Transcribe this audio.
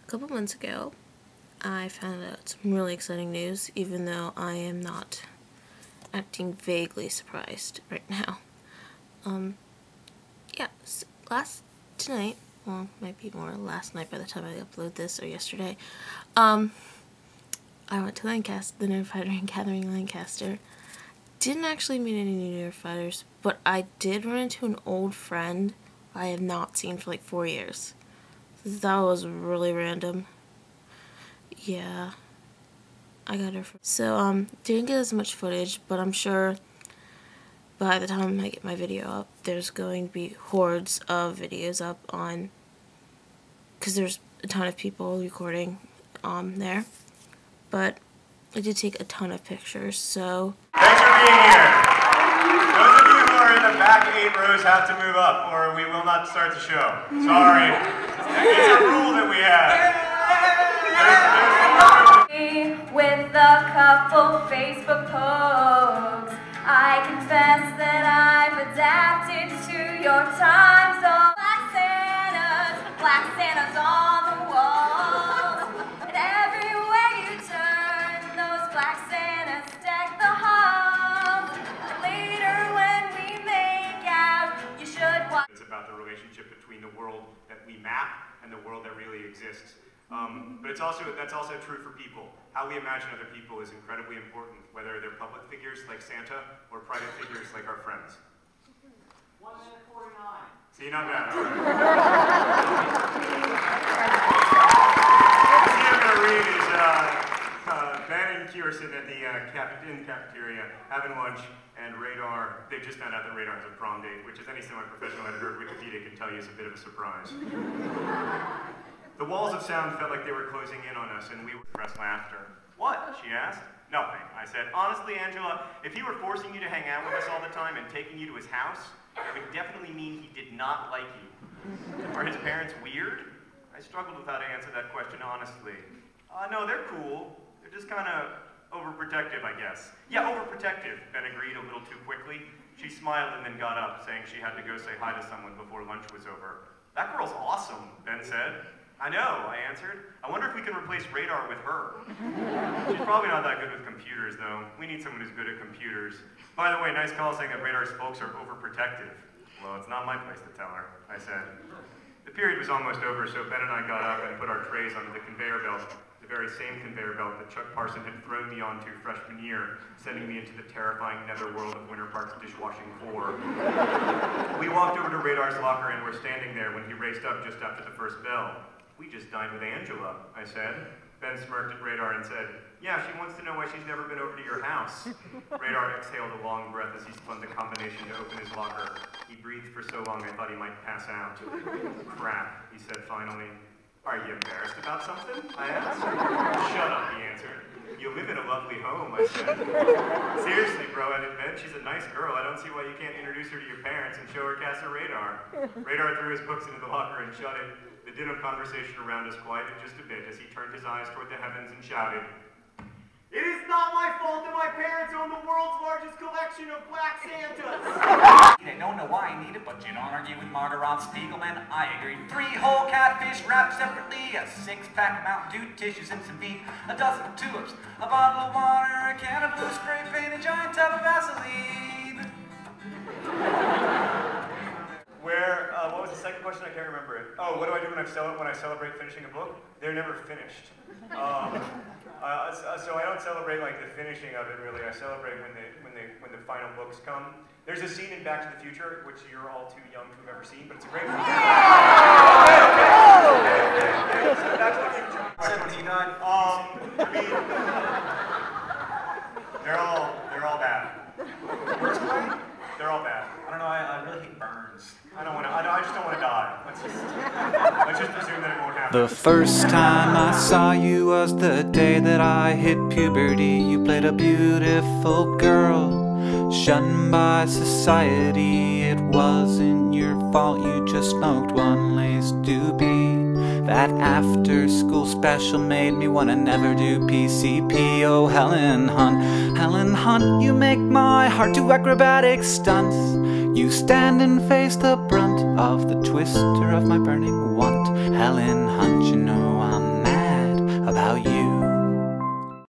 A couple months ago, I found out some really exciting news, even though I am not acting vaguely surprised right now. Yeah, so tonight, well, might be more last night by the time I upload this, or yesterday, I went to Lancaster, the Nerdfighting gathering Lancaster. Didn't actually meet any new Nerdfighters, but I did run into an old friend I have not seen for like 4 years. That was really random. Yeah, I got her. So, didn't get as much footage, but I'm sure by the time I get my video up, there's going to be hordes of videos up on, because there's a ton of people recording there. But I did take a ton of pictures, so... Thanks for being here. Those of you who are in the back 8 rows have to move up, or we will not start the show. Sorry. It's a rule that we have. With a couple Facebook posts, I confess that I've adapted to your time zone. Black Santas on the walls, and everywhere you turn, those black Santas deck the halls. Later when we make out, you should watch. It's about the relationship between the world that we map and the world that really exists. But that's also true for people. How we imagine other people is incredibly important, whether they're public figures like Santa or private figures like our friends. 1 minute 49. See, not bad. All right. See, I'm going to read is Ben and Q are sitting at the cafeteria having lunch, and Radar, they just found out that Radar has a prom date, which is any semi-professional editor of Wikipedia can tell you is a bit of a surprise. The walls of sound felt like they were closing in on us, and we repressed laughter. What? She asked. Nothing. I said, honestly, Angela, if he were forcing you to hang out with us all the time and taking you to his house, it would definitely mean he did not like you. Are his parents weird? I struggled with how to answer that question honestly. No, they're cool. They're just kind of overprotective, I guess. Yeah, overprotective, Ben agreed a little too quickly. She smiled and then got up, saying she had to go say hi to someone before lunch was over. That girl's awesome, Ben said. I know, I answered. I wonder if we can replace Radar with her. She's probably not that good with computers, though. We need someone who's good at computers. By the way, nice call saying that Radar's folks are overprotective. Well, it's not my place to tell her, I said. The period was almost over, so Ben and I got up and put our trays onto the conveyor belt, the very same conveyor belt that Chuck Parson had thrown me onto freshman year, sending me into the terrifying netherworld of Winter Park's dishwashing floor. We walked over to Radar's locker and were standing there when he raced up just after the first bell. We just dined with Angela, I said. Ben smirked at Radar and said, yeah, she wants to know why she's never been over to your house. Radar exhaled a long breath as he spun the combination to open his locker. He breathed for so long I thought he might pass out. Crap, he said finally. Are you embarrassed about something? I asked. Shut up, he answered. You live in a lovely home, I said. Seriously, bro, I'd admit, she's a nice girl. I don't see why you can't introduce her to your parents and show her Casa Radar. Radar threw his books into the locker and shut it. The din of conversation around us quieted just a bit as he turned his eyes toward the heavens and shouted, "It is not my fault that my parents own the world's largest collection of black Santas!" They don't know why I need it, but you don't argue with Margaret Spiegelman. I agree. 3 whole catfish wrapped separately, a 6-pack of Mountain Dew tissues and some beef, a dozen tulips, a bottle of water, a can of blue spray paint, a giant tub of Vaseline. What was the second question? I can't remember it. Oh, what do I do when I celebrate finishing a book? They're never finished. So I don't celebrate like the finishing of it really. I celebrate when the final books come. There's a scene in Back to the Future which you're all too young to have ever seen, but it's a great movie. Okay. So Back to the Future. Said when he died. I mean, they're all bad. Where's Clay? They're all bad. I don't know, I really hate burns. I just don't want to die. Let's just assume that it won't happen. The first time I saw you was the day that I hit puberty. You played a beautiful girl, shunned by society. It wasn't your fault, you just smoked one lace doobie. That after-school special made me wanna never do PCP. Oh, Helen Hunt, you make my heart do acrobatic stunts. You stand and face the brunt of the twister of my burning want. Helen Hunt, you know I'm about you.